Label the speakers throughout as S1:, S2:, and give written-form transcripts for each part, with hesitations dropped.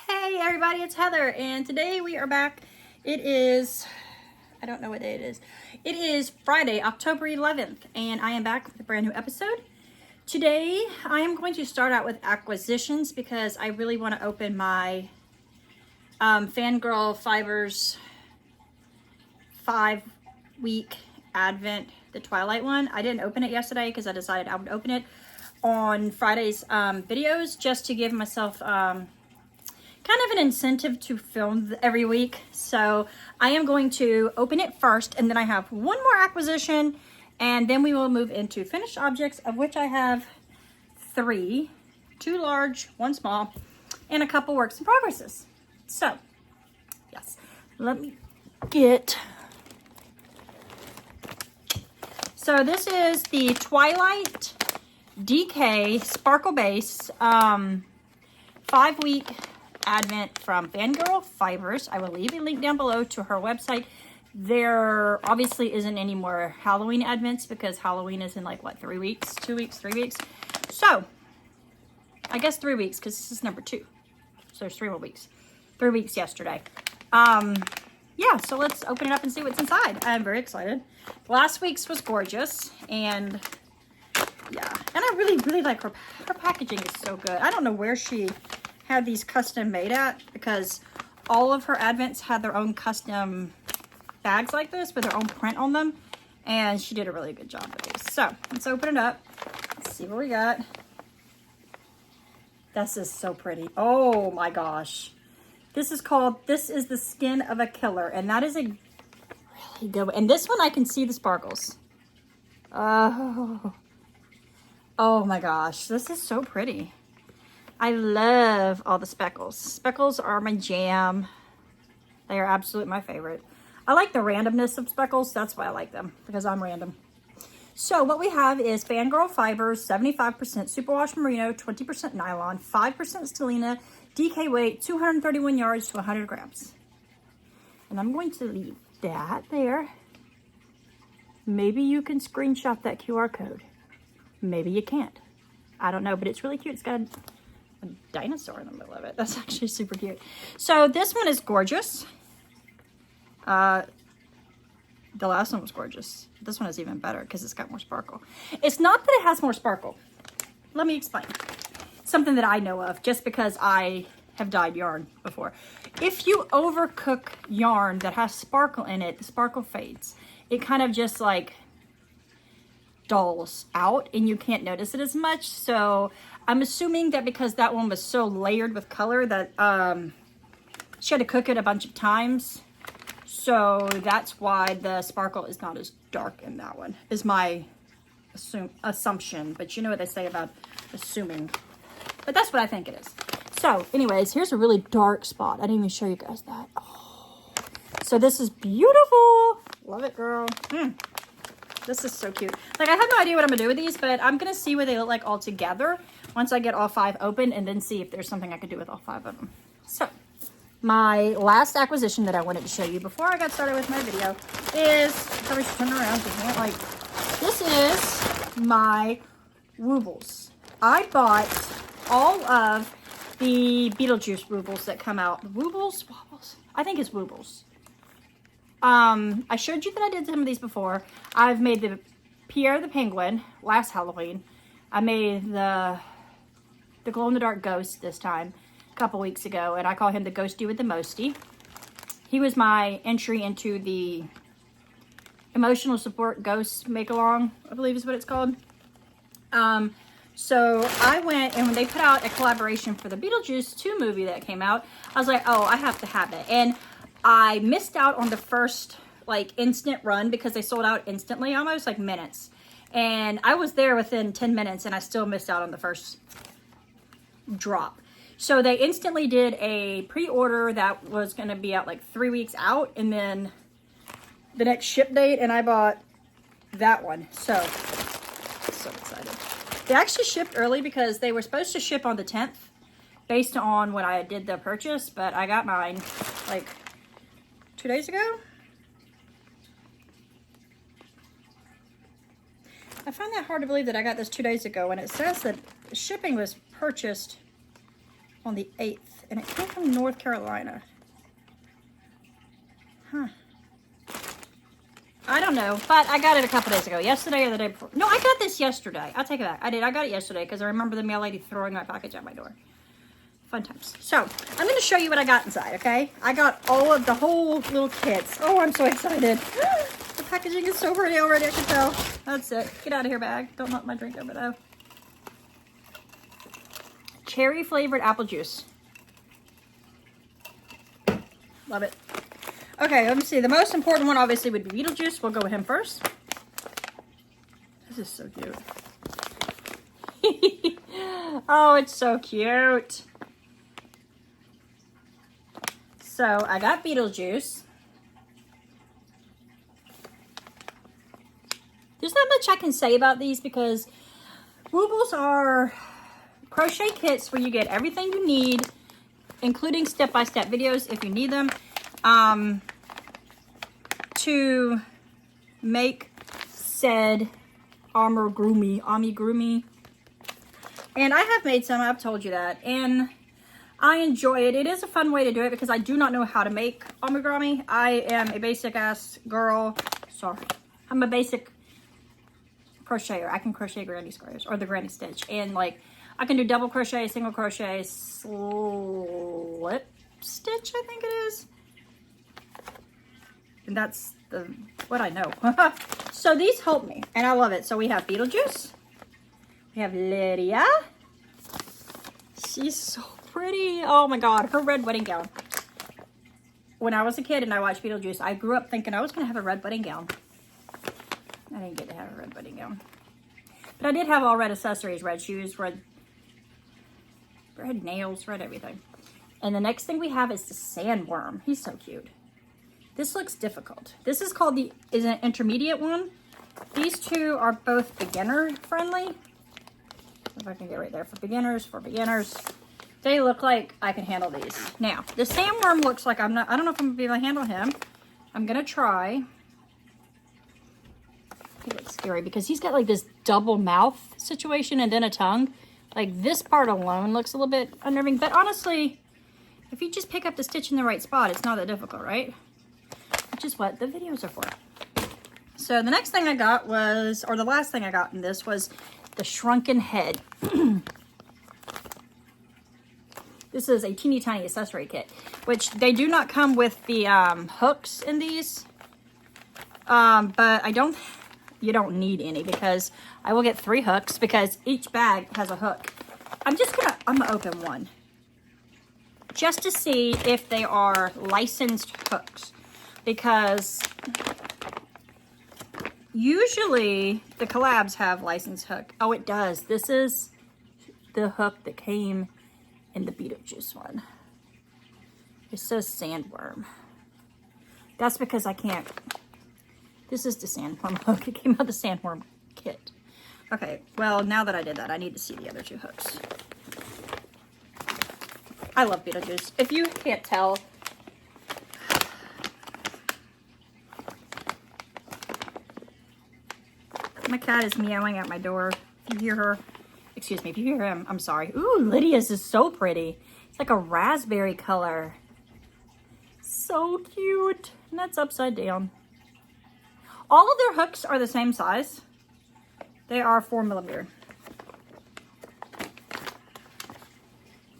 S1: Hey everybody, it's Heather, and today we are back. It is, I don't know what day it is. It is Friday, October 11th, and I am back with a brand new episode. Today, I am going to start out with acquisitions because I really want to open my Fangirl Fibers 5-week Advent, the Twilight one. I didn't open it yesterday because I decided I would open it on Friday's videos just to give myself kind of an incentive to film every week. So I am going to open it first, and then I have one more acquisition, and then we will move into finished objects, of which I have 3, 2 large, 1 small, and a couple works in progresses. So yes, let me get, so this is the Twilight DK Sparkle Base 5-week Advent from Fangirl Fibers. I will leave a link down below to her website. There obviously isn't any more Halloween Advents because Halloween is in like what, 3 weeks, 2 weeks, 3 weeks. So I guess 3 weeks because this is number 2. So there's 3 more weeks. 3 weeks yesterday. Yeah, so let's open it up and see what's inside. I'm very excited. Last week's was gorgeous, and yeah, and I really like her packaging is so good. I don't know where she had these custom made at, because all of her Advents had their own custom bags like this with their own print on them, and she did a really good job with these. So let's open it up. Let's see what we got. This is so pretty. Oh my gosh. This is called This is the Skin of a Killer, and that is a really good one. And this one I can see the sparkles. Oh my gosh, this is so pretty. I love all the speckles. Speckles are my jam. They are absolutely my favorite. I like the randomness of speckles. That's why I like them, because I'm random. So what we have is Fangirl Fibers, 75% superwash merino, 20% nylon, 5% stellina, DK weight, 231 yards to 100 grams. And I'm going to leave that there. Maybe you can screenshot that QR code. Maybe you can't. I don't know, but it's really cute. It's got a dinosaur in the middle of it. That's actually super cute. So this one is gorgeous. The last one was gorgeous. This one is even better because it's got more sparkle. It's not that it has more sparkle. Let me explain. Something that I know of, just because I have dyed yarn before. If you overcook yarn that has sparkle in it, the sparkle fades. It kind of just like dulls out and you can't notice it as much. So I'm assuming that because that one was so layered with color that she had to cook it a bunch of times. So that's why the sparkle is not as dark in that one, is my assumption. But you know what they say about assuming. But that's what I think it is. So anyways, here's a really dark spot. I didn't even show you guys that. Oh. So this is beautiful. Love it, girl. This is so cute. Like, I have no idea what I'm gonna do with these, but I'm gonna see what they look like all together once I get all 5 open, and then see if there's something I could do with all 5 of them. So my last acquisition that I wanted to show you before I got started with my video is, probably should turn around because I can't, like, this is my Woobles. I bought all of the Beetlejuice Woobles that come out. Woobles? Wobbles? I think it's Woobles. I showed you that I did some of these before. I've made the Pierre the Penguin last Halloween. I made the glow-in-the-dark ghost this time, a couple weeks ago, and I call him the Ghosty with the Mosty. He was my entry into the Emotional Support Ghost Make-Along, I believe is what it's called. So I went, and when they put out a collaboration for the Beetlejuice 2 movie that came out, I was like, oh, I have to have it. And I missed out on the first, like, instant run because they sold out instantly, almost, like, minutes. And I was there within 10 minutes, and I still missed out on the first drop. So they instantly did a pre-order that was going to be out, like, 3 weeks out, and then the next ship date, and I bought that one. So excited. They actually shipped early because they were supposed to ship on the 10th based on when I did the purchase, but I got mine, like, 2 days ago. I find that hard to believe that I got this 2 days ago, and it says that shipping was purchased on the 8th, and it came from North Carolina. Huh. I don't know, but I got it a couple days ago. Yesterday or the day before. No, I got this yesterday. I'll take it back. I did. I got it yesterday because I remember the mail lady throwing my package at my door. Fun times. So, I'm going to show you what I got inside, okay? I got all of the whole little kits. Oh, I'm so excited. The packaging is so pretty already, I can tell. That's it. Get out of here, bag. Don't knock my drink over, though. Cherry flavored apple juice. Love it. Okay, let me see. The most important one obviously would be Beetlejuice. We'll go with him first. This is so cute. Oh, it's so cute. So I got Beetlejuice. There's not much I can say about these because Woobles are crochet kits where you get everything you need, including step-by-step videos if you need them, to make said amigurumi. And I have made some, I've told you that, and I enjoy it. It is a fun way to do it because I do not know how to make amigurumi. I am a basic ass girl. Sorry. I'm a basic crocheter. I can crochet granny squares or the granny stitch. And like, I can do double crochet, single crochet, slip stitch, I think it is. And that's what I know. So these help me and I love it. So we have Beetlejuice. We have Lydia. She's so pretty. Oh my God, her red wedding gown. When I was a kid and I watched Beetlejuice, I grew up thinking I was gonna have a red wedding gown. I didn't get to have a red wedding gown. But I did have all red accessories, red shoes, red nails, red everything. And the next thing we have is the sandworm. He's so cute. This looks difficult. This is called is an intermediate one. These two are both beginner friendly. If I can get right there, for beginners. They look like I can handle these. Now, the sandworm looks like I don't know if I'm gonna be able to handle him. I'm gonna try. He looks scary because he's got like this double mouth situation and then a tongue. Like this part alone looks a little bit unnerving, but honestly, if you just pick up the stitch in the right spot, it's not that difficult, right? Which is what the videos are for. So the next thing I got was, or the last thing I got in this was the shrunken head. This is a teeny tiny accessory kit, which they do not come with the hooks in these. But you don't need any because I will get 3 hooks because each bag has a hook. I'm gonna open one just to see if they are licensed hooks, because usually the collabs have licensed hook. Oh, it does. This is the hook that came in the Beetlejuice one. It says sandworm. That's because I can't. This is the sandworm hook. It came out of the sandworm kit. Okay, well, now that I did that, I need to see the other 2 hooks. I love Beetlejuice. If you can't tell, my cat is meowing at my door. If you hear her, excuse me, if you hear him, I'm sorry. Ooh, Lydia's is so pretty. It's like a raspberry color. So cute. And that's upside down. All of their hooks are the same size. They are 4mm.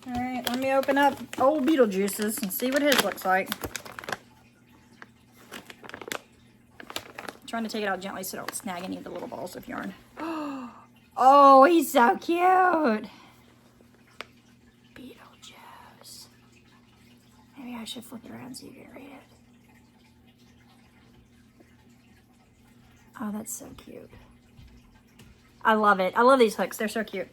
S1: All right, let me open up old Beetlejuice's and see what his looks like. I'm trying to take it out gently so I don't snag any of the little balls of yarn. Oh, he's so cute. Beetlejuice. Maybe I should flip it around so you can read it. Oh, that's so cute. I love it. I love these hooks. They're so cute.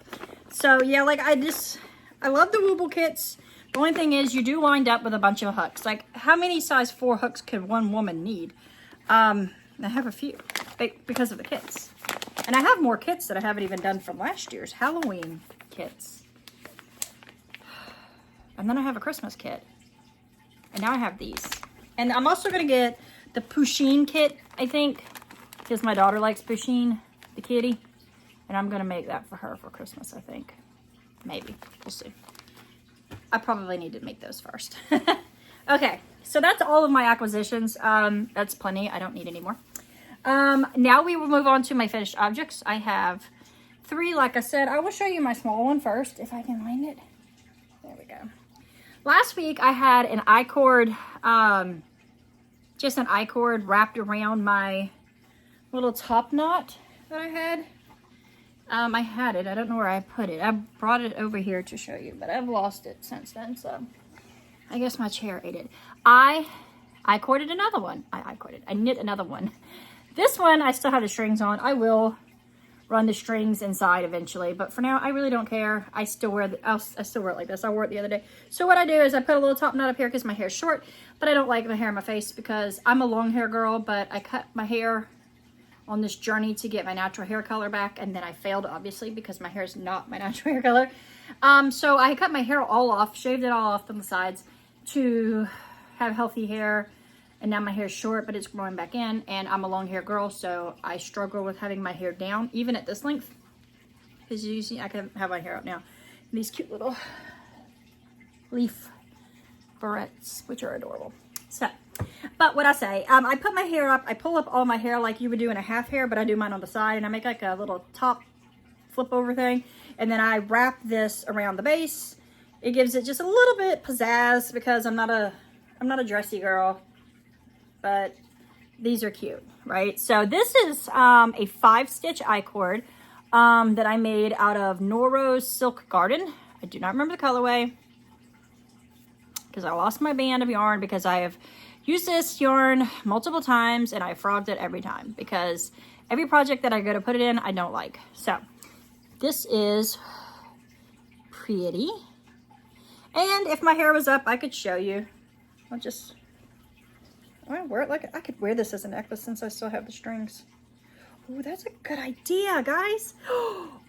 S1: So, yeah, like, I love the Wooble kits. The only thing is you do wind up with a bunch of hooks. Like, how many size 4 hooks could one woman need? I have a few because of the kits. And I have more kits that I haven't even done from last year's Halloween kits. And then I have a Christmas kit. And now I have these. And I'm also going to get the Pusheen kit, I think. Because my daughter likes Pusheen, the kitty. And I'm going to make that for her for Christmas, I think. Maybe. We'll see. I probably need to make those first. Okay, so that's all of my acquisitions. That's plenty. I don't need any more. Now we will move on to my finished objects. I have 3, like I said. I will show you my small one first, if I can find it. There we go. Last week I had an I-cord, just an I-cord wrapped around my little top knot that I had. I had it. I don't know where I put it. I brought it over here to show you, but I've lost it since then, so I guess my chair ate it. I corded another one. I knit another one. This one, I still have the strings on. I will run the strings inside eventually, but for now, I really don't care. I still wear it like this. I wore it the other day. So what I do is I put a little top knot up here because my hair is short, but I don't like my hair in my face because I'm a long hair girl, but I cut my hair on this journey to get my natural hair color back, and then I failed, obviously, because my hair is not my natural hair color. So I cut my hair all off, shaved it all off from the sides to have healthy hair, and now my hair is short, but it's growing back in, and I'm a long hair girl, so I struggle with having my hair down, even at this length, because you see, I can have my hair up now. These cute little leaf barrettes, which are adorable. So, but what I say, I put my hair up, I pull up all my hair like you would do in a half hair, but I do mine on the side, and I make like a little top flip over thing, and then I wrap this around the base. It gives it just a little bit pizzazz because I'm not a dressy girl, but these are cute, right? So this is a 5-stitch I-cord that I made out of Noro's Silk Garden. I do not remember the colorway because I lost my band of yarn because I have used this yarn multiple times and I frogged it every time because every project that I go to put it in, I don't like. So this is pretty. And if my hair was up, I could show you. I wear it like I could wear this as a necklace since I still have the strings. Oh, that's a good idea, guys.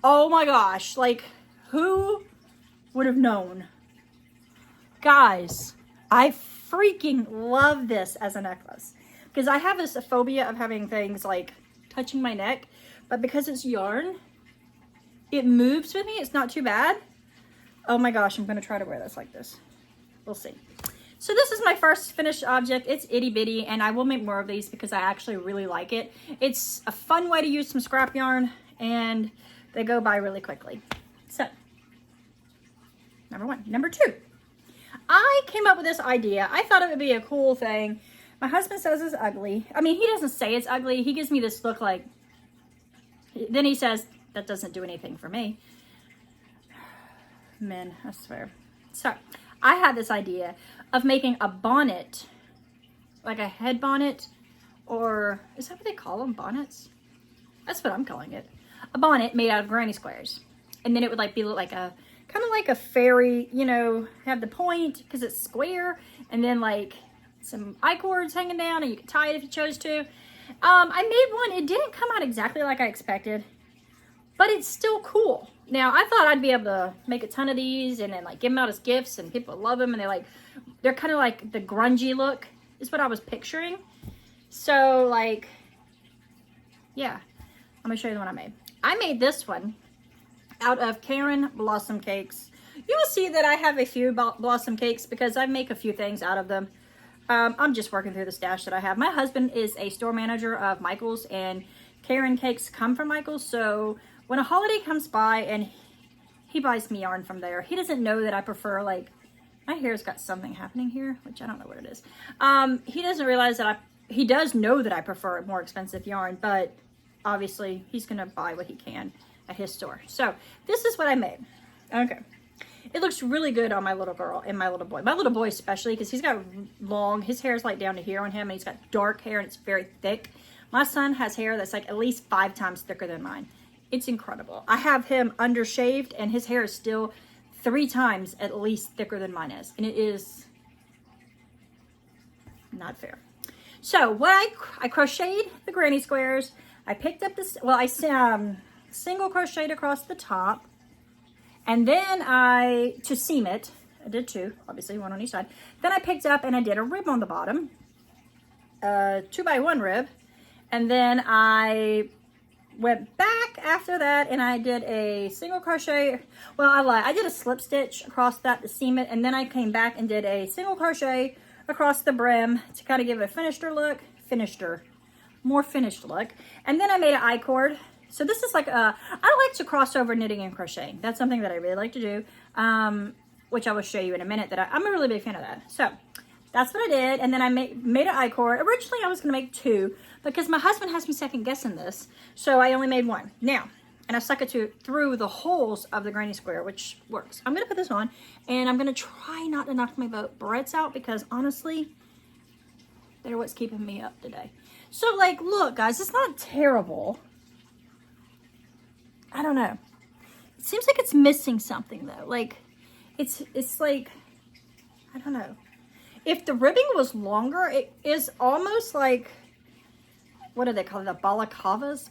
S1: Oh my gosh, like who would have known? Guys, I freaking love this as a necklace because I have this phobia of having things like touching my neck, but because it's yarn, it moves with me. It's not too bad. Oh my gosh, I'm going to try to wear this like this. We'll see. So this is my first finished object. It's itty bitty, and I will make more of these because I actually really like it. It's a fun way to use some scrap yarn, and they go by really quickly. So, number 1. Number 2. I came up with this idea. I thought it would be a cool thing. My husband says it's ugly. I mean, he doesn't say it's ugly. He gives me this look like, then he says, that doesn't do anything for me. Men, I swear. So, I had this idea of making a bonnet, like a head bonnet, or is that what they call them, bonnets? That's what I'm calling it. A bonnet made out of granny squares. And then it would like be like a, kind of like a fairy, you know, have the point because it's square, and then like some I-cords hanging down, and you could tie it if you chose to. I made one. It didn't come out exactly like I expected, but it's still cool. Now, I thought I'd be able to make a ton of these and then like give them out as gifts, and people love them, and they're kind of like the grungy look is what I was picturing. So like, yeah, I'm gonna show you the one I made. I made this one out of Caron Blossom Cakes. You will see that I have a few Blossom Cakes because I make a few things out of them. I'm just working through the stash that I have. My husband is a store manager of Michael's, and Caron Cakes come from Michael's, so when a holiday comes by and he buys me yarn from there, he doesn't know that I prefer, like, my hair's got something happening here, which I don't know what it is. He doesn't realize that he does know that I prefer more expensive yarn, but obviously he's gonna buy what he can at his store. So this is what I made. Okay. It looks really good on my little girl and my little boy. My little boy especially, because he's got his hair is like down to here on him, and he's got dark hair and it's very thick. My son has hair that's like at least 5 times thicker than mine. It's incredible. I have him undershaved, and his hair is still 3 times at least thicker than mine is. And it is not fair. So what I crocheted the granny squares. I picked up this, well, I single crocheted across the top. And then to seam it, I did 2, obviously 1 on each side. Then I picked up and I did a rib on the bottom, 2x1 rib. And then I went back after that and I did a single crochet. Well, I lied. I did a slip stitch across that to seam it, and then I came back and did a single crochet across the brim to kind of give it a more finished look. And then I made an I-cord. So this is like I like to cross over knitting and crocheting. That's something that I really like to do, which I will show you in a minute. I'm a really big fan of that. So that's what I did. And then I made an I-cord. Originally, I was going to make 2 because my husband has me second guessing this. So I only made 1. Now, and I stuck it through the holes of the granny square, which works. I'm going to put this on, and I'm going to try not to knock my barrettes out because honestly, they're what's keeping me up today. So like, look guys, it's not terrible. I don't know. It seems like it's missing something though. Like, it's like, I don't know. If the ribbing was longer, it is almost like, what do they call it? The balaclavas?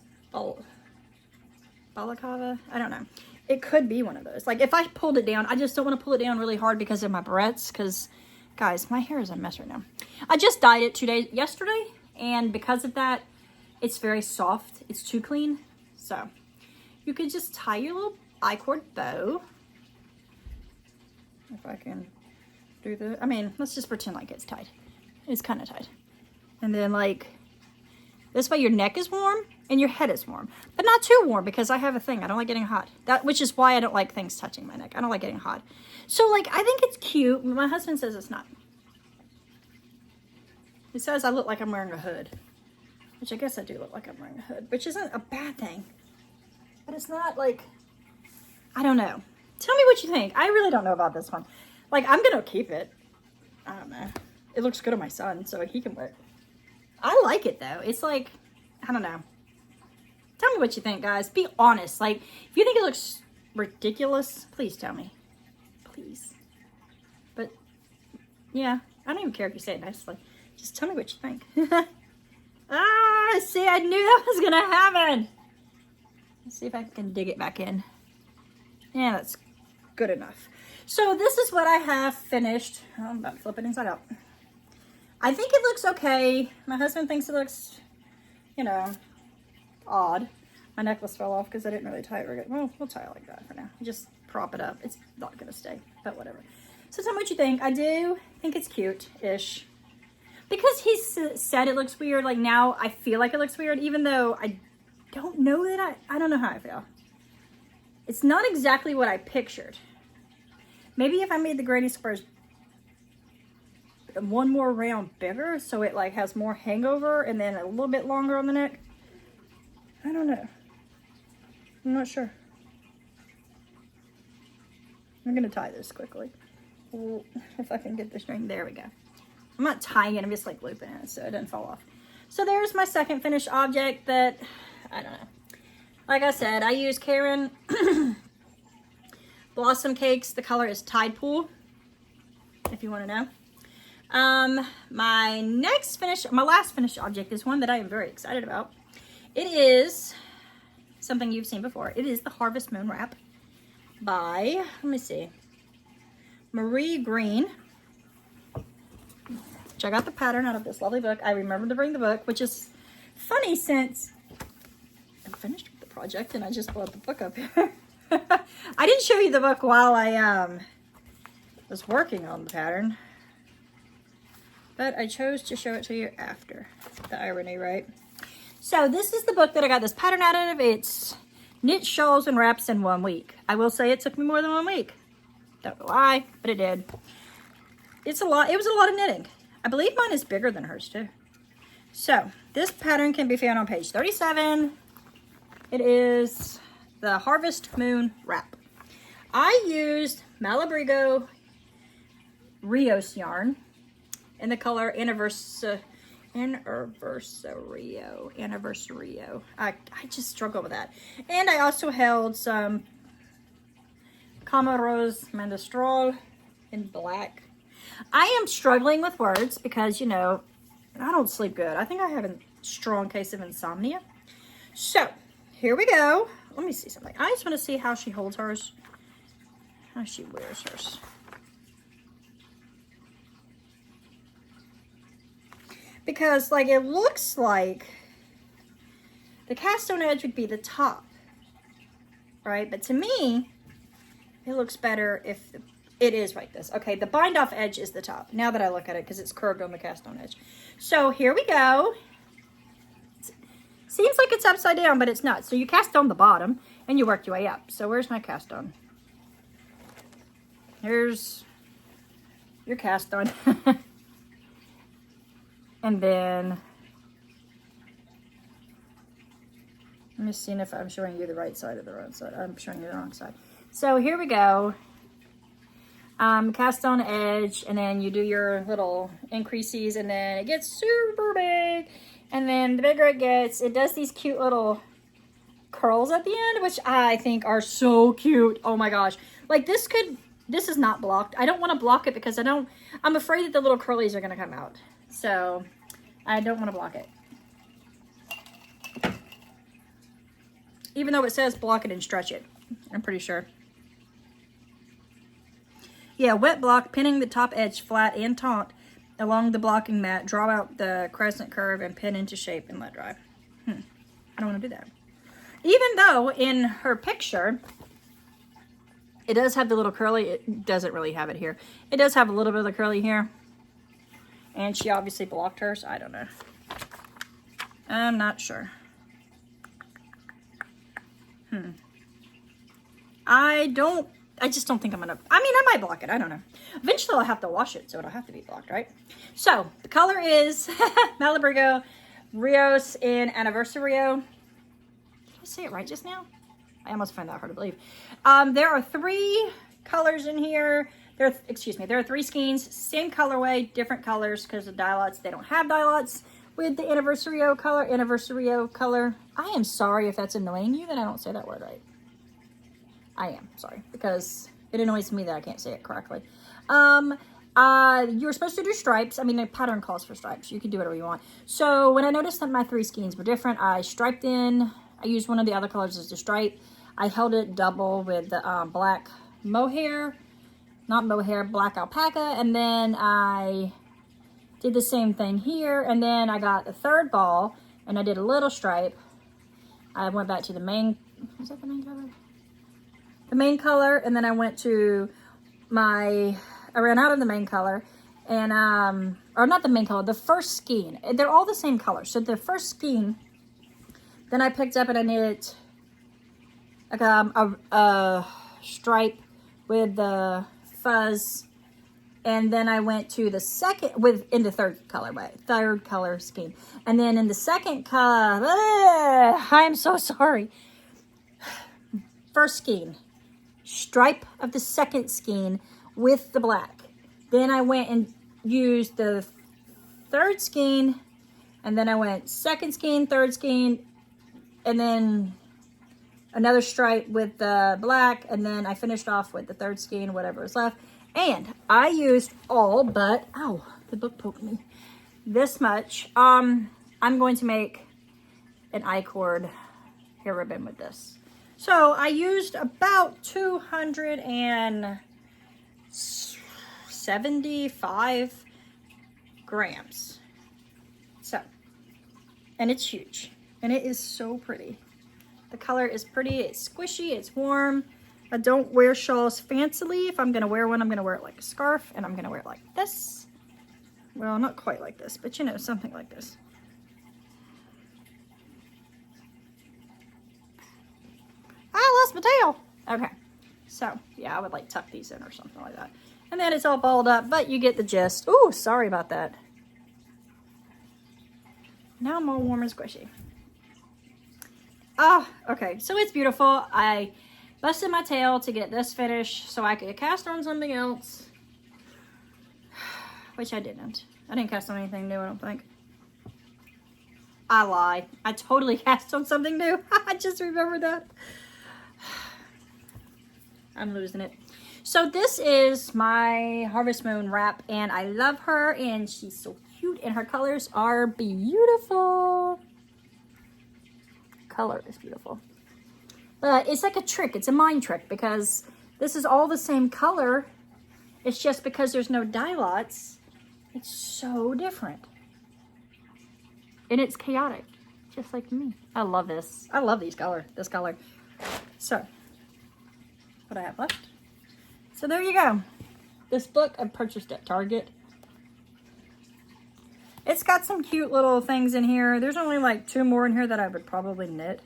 S1: Balaclava? I don't know. It could be one of those. Like if I pulled it down, I just don't want to pull it down really hard because of my barrettes. Because guys, my hair is a mess right now. I just dyed it yesterday. And because of that, it's very soft. It's too clean. So you could just tie your little I-cord bow. If I can do the, I mean, let's just pretend like it's tied. It's kind of tied. And then like, this way your neck is warm and your head is warm. But not too warm because I have a thing. I don't like getting hot. Which is why I don't like things touching my neck. I don't like getting hot. So like, I think it's cute. My husband says it's not. He says I look like I'm wearing a hood. Which I guess I do look like I'm wearing a hood. Which isn't a bad thing. But it's not like, I don't know. Tell me what you think. I really don't know about this one. Like, I'm going to keep it. I don't know. It looks good on my son, so he can wear it. I like it, though. It's like, I don't know. Tell me what you think, guys. Be honest. Like, if you think it looks ridiculous, please tell me. Please. But, yeah. I don't even care if you say it nicely. Just tell me what you think. See, I knew that was going to happen. Let's see if I can dig it back in. Yeah, that's good enough. So this is what I have finished. Oh, I'm about to flip it inside out. I think it looks okay. My husband thinks it looks, you know, odd. My necklace fell off because I didn't really tie it very good. Well, we'll tie it like that for now. Just prop it up. It's not going to stay, but whatever. So tell me what you think. I do think it's cute-ish. Because he said it looks weird, like now I feel like it looks weird, even though I don't know that I don't know how I feel. It's not exactly what I pictured. Maybe if I made the granny squares one more round bigger, so it like has more hangover and then a little bit longer on the neck. I don't know. I'm not sure. I'm gonna tie this quickly. If I can get the string, there we go. I'm not tying it, I'm just like looping it so it doesn't fall off. So there's my second finished object that, I don't know. Like I said, I use Caron Blossom Cakes. The color is Tide Pool, if you want to know. My last finished object is one that I am very excited about. It is something you've seen before. It is the Harvest Moon Wrap by, let me see, Marie Green. Which I got the pattern out of this lovely book. I remembered to bring the book, which is funny since I'm finished with the project and I just brought the book up here. I didn't show you the book while I was working on the pattern, but I chose to show it to you after. The irony, right? So this is the book that I got this pattern out of. It's Knit Shawls and Wraps in 1 week. I will say it took me more than 1 week. Don't know why, but it did. It's a lot. It was a lot of knitting. I believe mine is bigger than hers too. So this pattern can be found on page 37. It is the Harvest Moon Wrap. I used Malabrigo Rios yarn in the color Anniversario. I just struggle with that. And I also held some Camaros Mandestrol in black. I am struggling with words because, you know, I don't sleep good. I think I have a strong case of insomnia. So, here we go. Let me see something. I just want to see how she holds hers. How she wears hers. Because, like, it looks like The cast on edge would be the top, right? But to me, it looks better if it is like this. Okay, the bind off edge is the top, now that I look at it, because it's curved on the cast on edge. So here we go. Seems like it's upside down, but it's not. So you cast on the bottom and you work your way up. So where's my cast on? Here's your cast on. And then, let me see if I'm showing you the right side or the wrong side. I'm showing you the wrong side. So here we go. Cast on edge, and then you do your little increases, and then it gets super big. And then the bigger it gets, it does these cute little curls at the end, which I think are so cute. Oh my gosh. Like this is not blocked. I don't want to block it because I'm afraid that the little curlies are going to come out. So I don't want to block it. Even though it says block it and stretch it, I'm pretty sure. Yeah, wet block, pinning the top edge flat and taut along the blocking mat. Draw out the crescent curve and pin into shape and let dry. I don't want to do that. Even though in her picture, it does have the little curly. It doesn't really have it here. It does have a little bit of the curly here. And she obviously blocked hers. I don't know. I'm not sure. I just don't think I'm gonna, I might block it. I don't know. Eventually I'll have to wash it, so it'll have to be blocked, right? So the color is Malabrigo Rios in Anniversario. Did I say it right just now? I almost find that hard to believe. There are 3 colors in here. There are 3 skeins, same colorway, different colors because of dye lots. They don't have dye lots with the Anniversario color. I am sorry if that's annoying you that I don't say that word right. I am sorry, because it annoys me that I can't say it correctly. You're supposed to do stripes. The pattern calls for stripes. You can do whatever you want. So when I noticed that my 3 skeins were different, I striped in. I used one of the other colors as a stripe. I held it double with the black mohair. Not mohair, black alpaca. And then I did the same thing here. And then I got the 3rd ball and I did a little stripe. I went back to the main, was that the main color? The main color, and then I went to I ran out of the main color, and, or not the main color, the first skein. They're all the same color. So the first skein, then I picked up and I knit like a stripe with the fuzz, and then I went to the second, in the third color scheme. And then in the second color, I'm so sorry. First skein. Stripe of the second skein with the black. Then I went and used the 3rd skein, and then I went 2nd skein, 3rd skein, and then another stripe with the black, and then I finished off with the 3rd skein, whatever was left. And I used all but, ow, the book poked me, this much. I'm going to make an I-cord hair ribbon with this. So I used about 275 grams. So, and it's huge. And it is so pretty. The color is pretty, it's squishy, it's warm. I don't wear shawls fancily. If I'm gonna wear one, I'm gonna wear it like a scarf, and I'm gonna wear it like this. Well, not quite like this, but you know, something like this. I lost my tail. Okay, so yeah, I would like tuck these in or something like that. And then it's all balled up, but you get the gist. Ooh, sorry about that. Now I'm all warm and squishy. Okay, so it's beautiful. I busted my tail to get this finished so I could cast on something else, which I didn't. I didn't cast on anything new, I don't think. I lie. I totally cast on something new. I just remembered that. I'm losing it. So this is my Harvest Moon wrap, and I love her, and she's so cute, and her colors are beautiful. Color is beautiful. But it's like a trick. It's a mind trick, because this is all the same color. It's just because there's no dye lots, it's so different. And it's chaotic. just like me. I love this. I love this color. So, what I have left. So there you go. This book I purchased at Target. It's got some cute little things in here. There's only like 2 more in here that I would probably knit.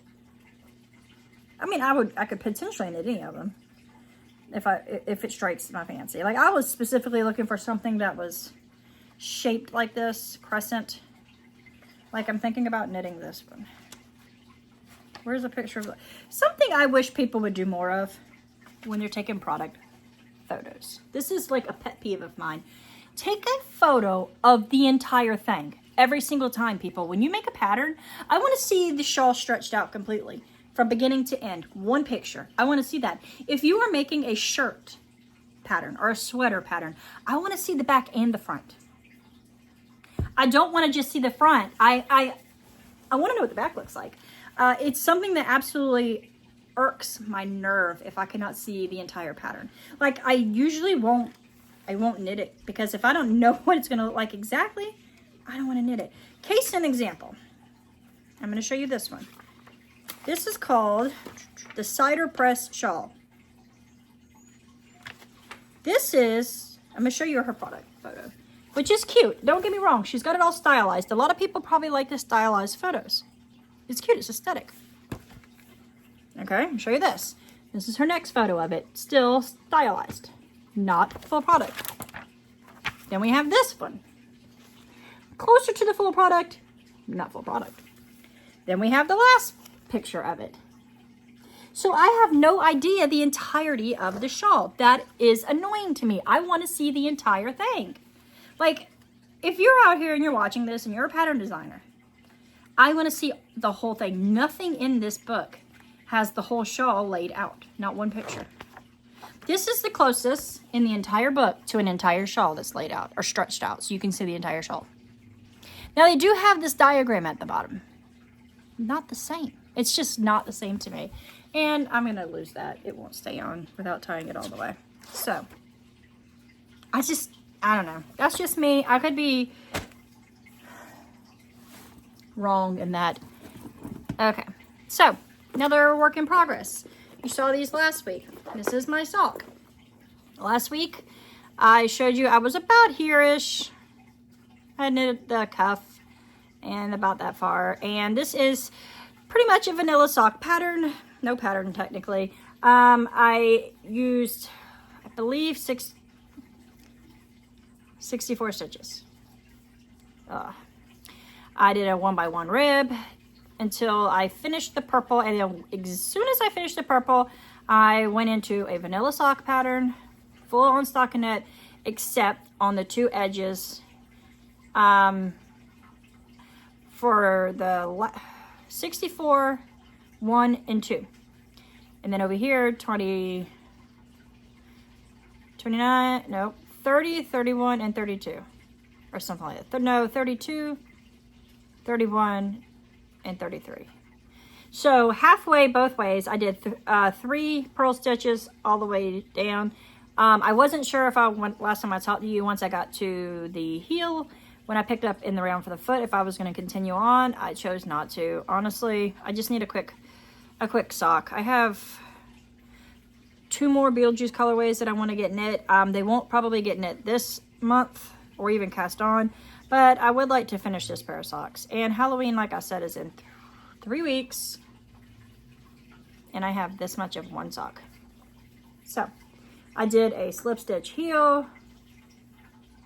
S1: I mean, I could potentially knit any of them if it strikes my fancy. Like, I was specifically looking for something that was shaped like this, crescent. Like, I'm thinking about knitting this one. Where's a picture of it? Something I wish people would do more of when they're taking product photos. This is like a pet peeve of mine. Take a photo of the entire thing. Every single time, people. When you make a pattern, I want to see the shawl stretched out completely. From beginning to end. One picture. I want to see that. If you are making a shirt pattern or a sweater pattern, I want to see the back and the front. I don't want to just see the front. I want to know what the back looks like. It's something that absolutely irks my nerve if I cannot see the entire pattern. Like, I usually won't knit it, because if I don't know what it's going to look like exactly, I don't want to knit it. Case in example, I'm going to show you this one. This is called the Cider Press Shawl. This is, I'm going to show you her product photo, which is cute. Don't get me wrong. She's got it all stylized. A lot of people probably like the stylized photos. It's cute. It's aesthetic. Okay, I'll show you this. This is her next photo of it. Still stylized. Not full product. Then we have this one. Closer to the full product. Not full product. Then we have the last picture of it. So I have no idea the entirety of the shawl. That is annoying to me. I want to see the entire thing. Like, if you're out here and you're watching this and you're a pattern designer, I want to see the whole thing. Nothing in this book has the whole shawl laid out. Not one picture. This is the closest in the entire book to an entire shawl that's laid out or stretched out so you can see the entire shawl. Now, they do have this diagram at the bottom. Not the same. It's just not the same to me. And I'm going to lose that. It won't stay on without tying it all the way. So, I don't know. That's just me. I could be wrong in that. Okay. So, another work in progress. You saw these last week. This is my sock. Last week, I showed you I was about here-ish. I knitted the cuff and about that far. And this is pretty much a vanilla sock pattern. No pattern, technically. I used, I believe, 64 stitches. I did a 1x1 rib until I finished the purple, and then as soon as I finished the purple, I went into a vanilla sock pattern, full on stockinette, except on the 2 edges for the 64, 1, and 2. And then over here, 20, 29, no, 30, 31, and 32. Or something like that. No, 32, 31, and 33. So halfway both ways, I did 3 purl stitches all the way down. I wasn't sure if last time I talked to you, once I got to the heel, when I picked up in the round for the foot, if I was going to continue on. I chose not to. Honestly, I just need a quick sock. I have 2 more Beetlejuice colorways that I want to get knit. They won't probably get knit this month or even cast on, but I would like to finish this pair of socks. And Halloween, like I said, is in 3 weeks, and I have this much of one sock. So I did a slip stitch heel,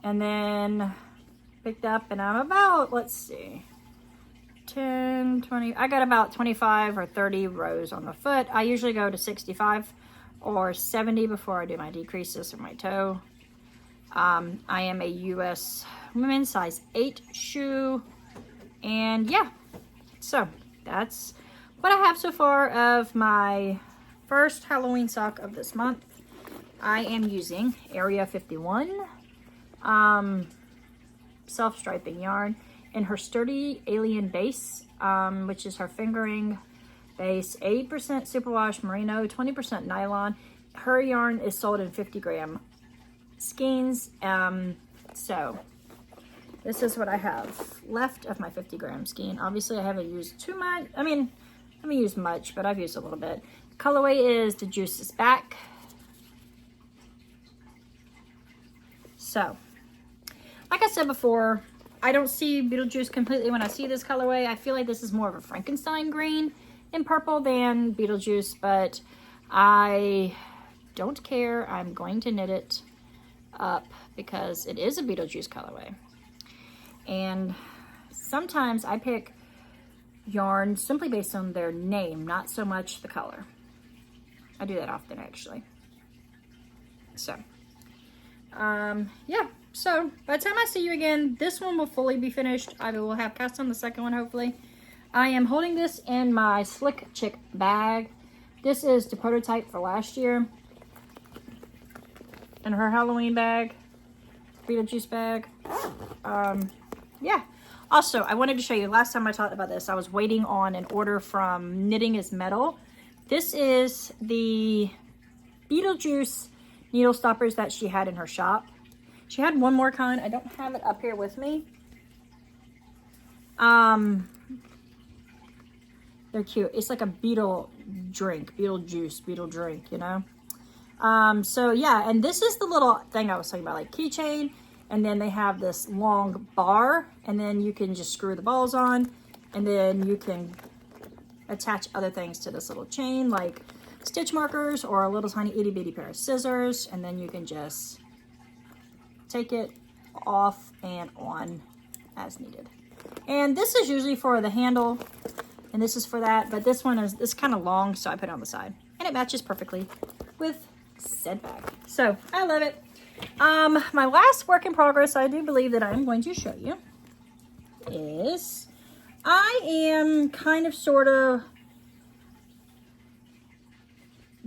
S1: and then picked up, and I'm about, let's see, 10, 20, I got about 25 or 30 rows on the foot. I usually go to 65 or 70 before I do my decreases of my toe. I am a US women's size 8 shoe, and yeah, so that's what I have so far of my first Halloween sock of this month. I am using Area 51 self-striping yarn in her Sturdy Alien base, which is her fingering base, 80% superwash merino, 20% nylon. Her yarn is sold in 50-gram skeins. So this is what I have left of my 50 gram skein. Obviously I haven't used too much. I mean, I haven't used much, but I've used a little bit. Colorway is the Juice is Back. So, like I said before, I don't see Beetlejuice completely when I see this colorway. I feel like this is more of a Frankenstein green in purple than Beetlejuice, but I don't care. I'm going to knit it up because it is a Beetlejuice colorway. And sometimes I pick yarn simply based on their name, not so much the color. I do that often, actually. So, yeah. So, by the time I see you again, this one will fully be finished. I will have cast on the second one, hopefully. I am holding this in my Slick Chick bag. This is the prototype for last year. In her Halloween bag. Beetlejuice bag. Yeah. Also, I wanted to show you, last time I talked about this, I was waiting on an order from Knitting is Metal. This is the Beetlejuice needle stoppers that she had in her shop. She had one more kind. I don't have it up here with me. They're cute. It's like a beetle drink, beetle juice, beetle drink, you know? So yeah, and this is the little thing I was talking about, like keychain. And then they have this long bar, and then you can just screw the balls on, and then you can attach other things to this little chain, like stitch markers or a little tiny itty bitty pair of scissors, and then you can just take it off and on as needed. And this is usually for the handle, and this is for that, but this one is kind of long, so I put it on the side, and it matches perfectly with said bag. So I love it. My last work in progress, I do believe that I'm going to show you, is I am kind of sort of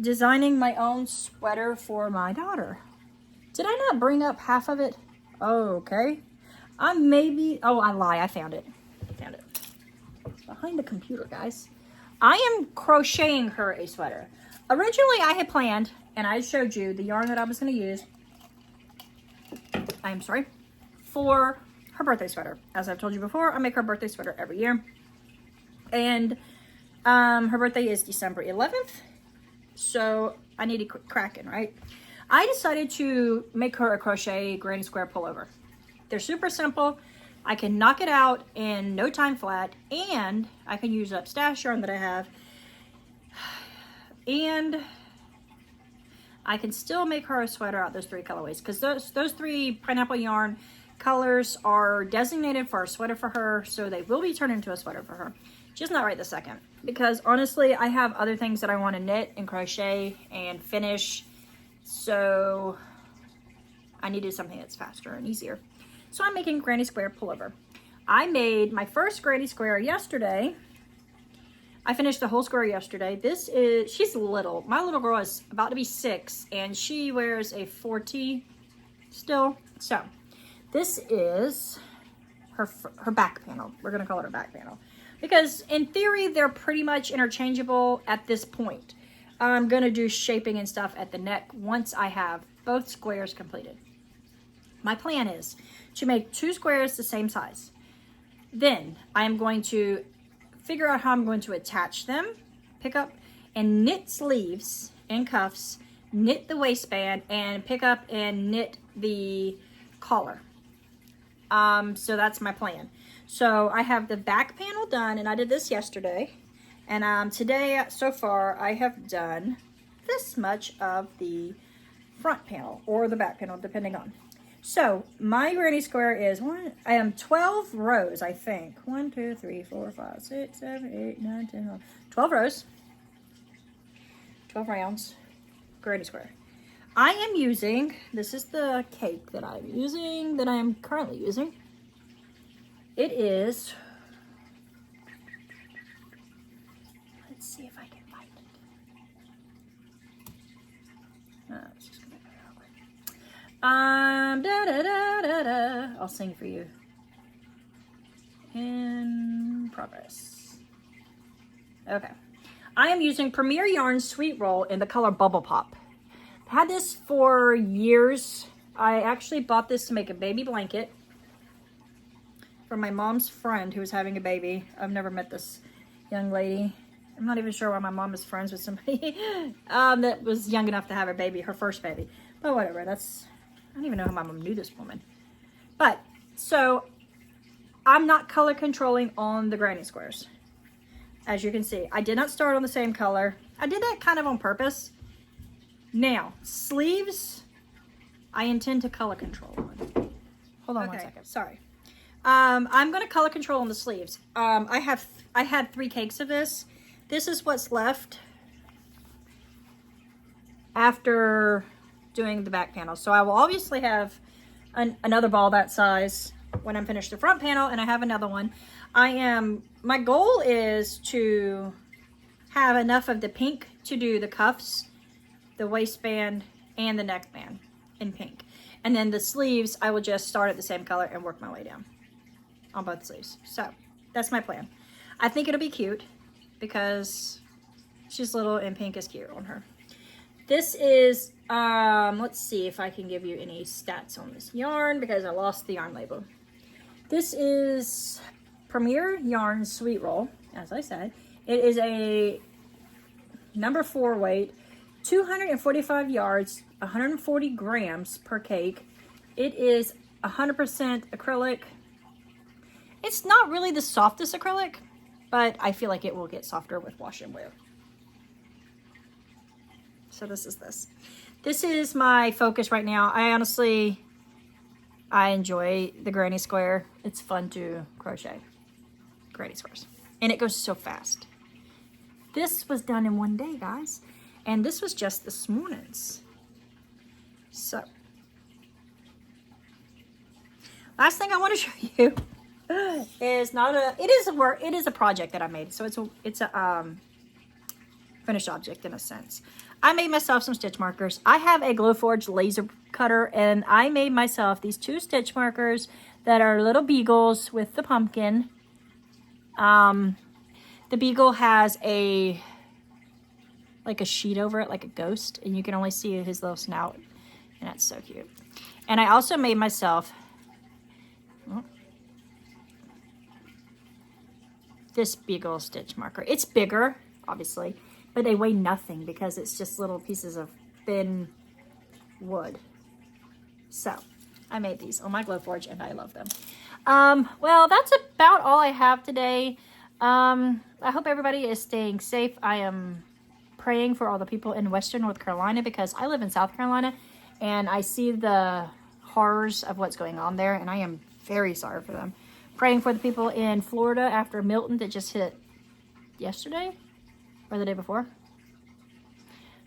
S1: designing my own sweater for my daughter. Did I not bring up half of it? Oh, okay. I lie. I found it. It's behind the computer, guys. I am crocheting her a sweater. Originally, I had planned, and I showed you the yarn that I was going to use. I'm sorry, for her birthday sweater. As I've told you before, I make her birthday sweater every year. And her birthday is December 11th. So I need to quit cracking, right? I decided to make her a crochet granny square pullover. They're super simple. I can knock it out in no time flat, and I can use up stash yarn that I have. And I can still make her a sweater out those three colorways, because those three pineapple yarn colors are designated for a sweater for her, so they will be turned into a sweater for her. Just not right this second, because honestly, I have other things that I want to knit and crochet and finish, so I needed something that's faster and easier. So I'm making granny square pullover. I made my first granny square yesterday. I finished the whole square yesterday. She's little. My little girl is about to be 6, and she wears a 4T still. So this is her back panel. We're gonna call it her back panel, because in theory, they're pretty much interchangeable at this point. I'm gonna do shaping and stuff at the neck once I have both squares completed. My plan is to make 2 squares the same size. Then I am going to figure out how I'm going to attach them, pick up and knit sleeves and cuffs, knit the waistband, and pick up and knit the collar. So that's my plan. So I have the back panel done, and I did this yesterday. And today, so far, I have done this much of the front panel or the back panel, depending on. So my granny square is 12 rows, I think. 1, 2, 3, 4, 5, 6, 7, 8, 9, 10, 11, 12 rows. 12 rounds, granny square. I am using, this is the cake that I am currently using. It is, let's see if I can find it. It's just gonna I'll sing for you. In progress. Okay. I am using Premier Yarns Sweet Roll in the color Bubble Pop. I've had this for years. I actually bought this to make a baby blanket. from my mom's friend who was having a baby. I've never met this young lady. I'm not even sure why my mom is friends with somebody that was young enough to have a baby, her first baby. But whatever, I don't even know how my mom knew this woman. But, so, I'm not color controlling on the granny squares. As you can see, I did not start on the same color. I did that kind of on purpose. Now, sleeves, I intend to color control on. Hold on 1 second, sorry. I'm going to color control on the sleeves. I had 3 cakes of this. This is what's left after doing the back panel. So I will obviously have another ball that size when I'm finished the front panel, and I have another one. My goal is to have enough of the pink to do the cuffs, the waistband, and the neckband in pink. And then the sleeves, I will just start at the same color and work my way down on both sleeves. So that's my plan. I think it'll be cute because she's little and pink is cute on her. This is, let's see if I can give you any stats on this yarn because I lost the yarn label. This is Premier Yarn Sweet Roll, as I said. It is a number 4 weight, 245 yards, 140 grams per cake. It is 100% acrylic. It's not really the softest acrylic, but I feel like it will get softer with wash and wear. So this is this. This is my focus right now. I enjoy the granny square. It's fun to crochet granny squares. And it goes so fast. This was done in 1 day, guys. And this was just this morning's. So, last thing I want to show you is it is a project that I made. So it's a finished object in a sense. I made myself some stitch markers. I have a Glowforge laser cutter, and I made myself these 2 stitch markers that are little beagles with the pumpkin. The beagle has like a sheet over it, like a ghost, and you can only see his little snout, and that's so cute. And I also made myself this beagle stitch marker. It's bigger, obviously, but they weigh nothing because it's just little pieces of thin wood. So I made these on my Glowforge and I love them. Well, that's about all I have today. I hope everybody is staying safe. I am praying for all the people in Western North Carolina because I live in South Carolina and I see the horrors of what's going on there, and I am very sorry for them. Praying for the people in Florida after Milton that just hit yesterday or the day before.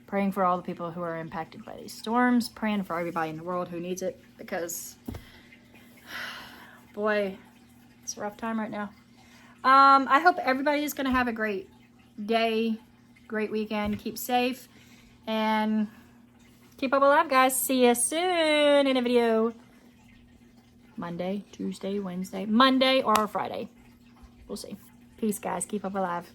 S1: Praying for all the people who are impacted by these storms. Praying for everybody in the world who needs it because, boy, it's a rough time right now. I hope everybody is going to have a great day, great weekend. Keep safe and keep up alive, guys. See you soon in a video. Monday, Tuesday, Wednesday, Monday, or Friday. We'll see. Peace, guys. Keep up alive.